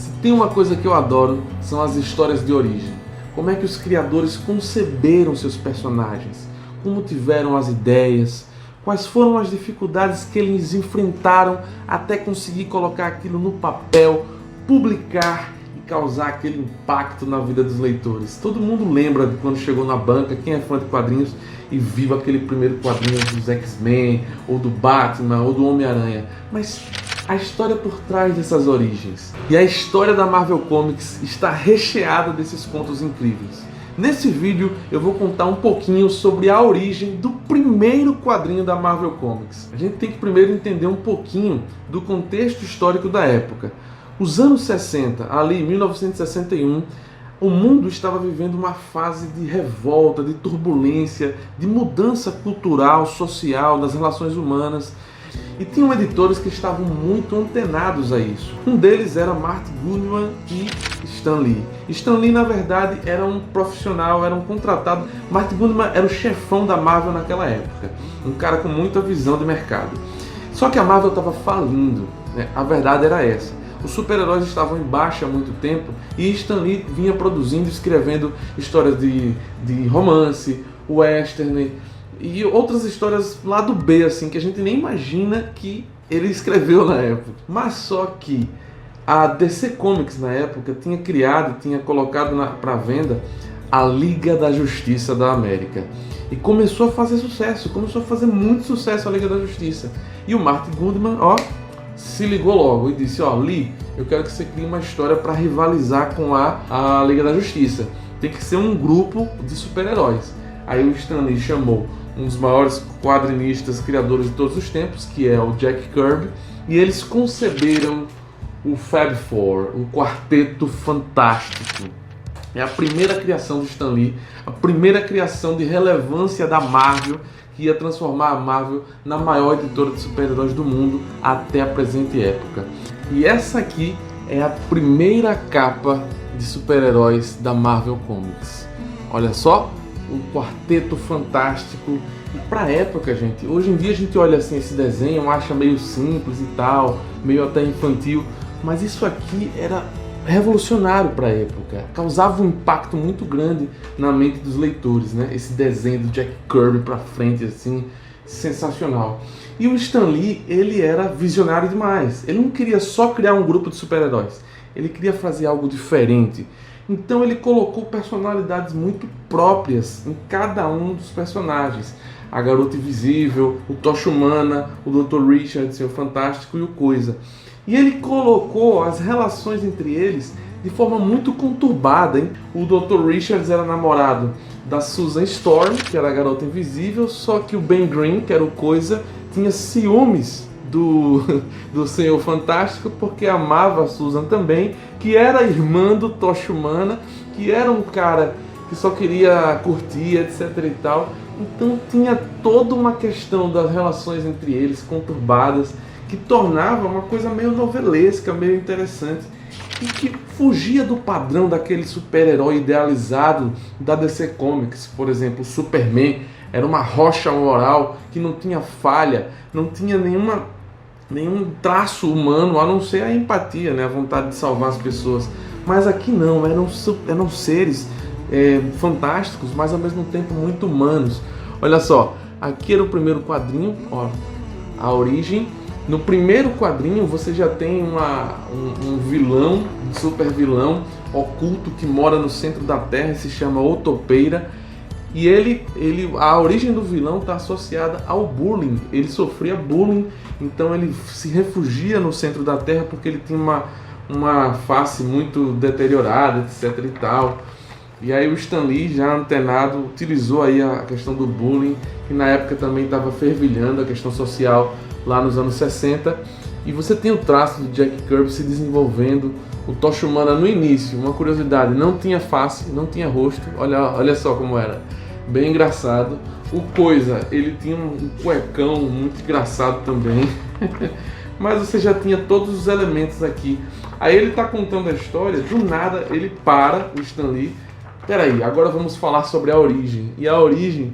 Se tem uma coisa que eu adoro, são as histórias de origem. Como é que os criadores conceberam seus personagens? Como tiveram as ideias? Quais foram as dificuldades que eles enfrentaram até conseguir colocar aquilo no papel, publicar e causar aquele impacto na vida dos leitores? Todo mundo lembra de quando chegou na banca, quem é fã de quadrinhos, e viu aquele primeiro quadrinho dos X-Men, ou do Batman, ou do Homem-Aranha. Mas a história por trás dessas origens. E a história da Marvel Comics está recheada desses contos incríveis. Nesse vídeo eu vou contar um pouquinho sobre a origem do primeiro quadrinho da Marvel Comics. A gente tem que primeiro entender um pouquinho do contexto histórico da época. Os anos 60, ali em 1961, o mundo estava vivendo uma fase de revolta, de turbulência, de mudança cultural, social, das relações humanas. E tinham editores que estavam muito antenados a isso. Um deles era Martin Goodman e Stan Lee. Stan Lee, na verdade, era um profissional, era um contratado. Martin Goodman era o chefão da Marvel naquela época. Um cara com muita visão de mercado. Só que a Marvel estava falindo, né? A verdade era essa. Os super-heróis estavam em baixa há muito tempo e Stan Lee vinha produzindo e escrevendo histórias de romance, western e outras histórias lá do B, assim, que a gente nem imagina que ele escreveu na época. Mas só que a DC Comics na época tinha criado, tinha colocado para venda a Liga da Justiça da América. E começou a fazer sucesso, começou a fazer muito sucesso a Liga da Justiça. E o Martin Goodman, se ligou logo e disse: Lee, eu quero que você crie uma história para rivalizar com a Liga da Justiça. Tem que ser um grupo de super-heróis. Aí o Stan Lee chamou um dos maiores quadrinistas, criadores de todos os tempos, que é o Jack Kirby, e eles conceberam o Fab Four, o Quarteto Fantástico. É a primeira criação do Stan Lee, a primeira criação de relevância da Marvel, que ia transformar a Marvel na maior editora de super-heróis do mundo até a presente época. E essa aqui é a primeira capa de super-heróis da Marvel Comics. Olha só, o Quarteto Fantástico. E pra época, gente, hoje em dia a gente olha assim esse desenho, acha meio simples e tal, meio até infantil, mas isso aqui era revolucionário para a época, causava um impacto muito grande na mente dos leitores, né? Esse desenho do Jack Kirby para frente, assim, sensacional. E o Stan Lee, ele era visionário demais. Ele não queria só criar um grupo de super-heróis, ele queria fazer algo diferente. Então ele colocou personalidades muito próprias em cada um dos personagens. A Garota Invisível, o Tocha Humana, o Dr. Richards, o Fantástico e o Coisa. E ele colocou as relações entre eles de forma muito conturbada, hein? O Dr. Richards era namorado da Susan Storm, que era a Garota Invisível, só que o Ben Grimm, que era o Coisa, tinha ciúmes do Senhor Fantástico, porque amava a Susan também, que era irmã do Tocha Humana, que era um cara que só queria curtir, etc e tal. Então tinha toda uma questão das relações entre eles conturbadas, que tornava uma coisa meio novelesca, meio interessante, e que fugia do padrão daquele super-herói idealizado da DC Comics. Por exemplo, o Superman era uma rocha moral que não tinha falha, não tinha nenhum traço humano, a não ser a empatia, né? A vontade de salvar as pessoas. Mas aqui não, eram seres fantásticos, mas ao mesmo tempo muito humanos. Olha só, aqui era o primeiro quadrinho, ó, a origem. No primeiro quadrinho você já tem um vilão, um super vilão oculto que mora no centro da Terra e se chama Otopeira. E a origem do vilão está associada ao bullying. Ele sofria bullying, então ele se refugia no centro da Terra porque ele tinha uma face muito deteriorada, etc e tal. E aí o Stan Lee, já antenado, utilizou aí a questão do bullying, que na época também estava fervilhando a questão social lá nos anos 60. E você tem o traço do Jack Kirby se desenvolvendo. O Tocha Humana no início, uma curiosidade, não tinha face, não tinha rosto, olha só como era, bem engraçado. O Coisa, ele tinha um cuecão muito engraçado também, mas você já tinha todos os elementos aqui. Aí ele está contando a história, do nada ele para, o Stan Lee. Peraí, agora vamos falar sobre a origem. E a origem,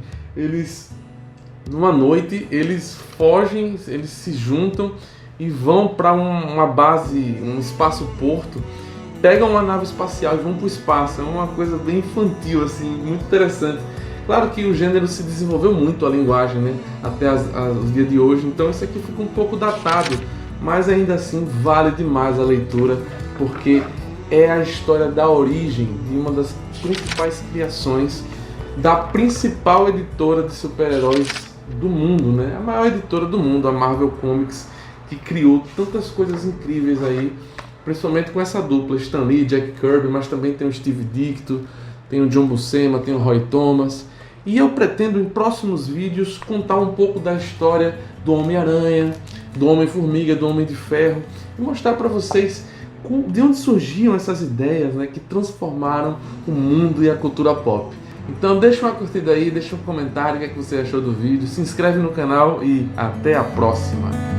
numa noite, eles fogem, eles se juntam e vão para uma base, um espaço-porto, pegam uma nave espacial e vão para o espaço. É uma coisa bem infantil, assim, muito interessante. Claro que o gênero se desenvolveu muito, a linguagem, né, até os dias de hoje, então isso aqui fica um pouco datado, mas ainda assim vale demais a leitura, porque é a história da origem de uma das principais criações da principal editora de super-heróis do mundo, né? A maior editora do mundo, a Marvel Comics, que criou tantas coisas incríveis aí, principalmente com essa dupla, Stan Lee e Jack Kirby, mas também tem o Steve Ditko, tem o John Buscema, tem o Roy Thomas. E eu pretendo em próximos vídeos contar um pouco da história do Homem-Aranha, do Homem-Formiga, do Homem de Ferro, e mostrar para vocês de onde surgiam essas ideias, né, que transformaram o mundo e a cultura pop. Então deixa uma curtida aí, deixa um comentário, o que é que você achou do vídeo, se inscreve no canal e até a próxima!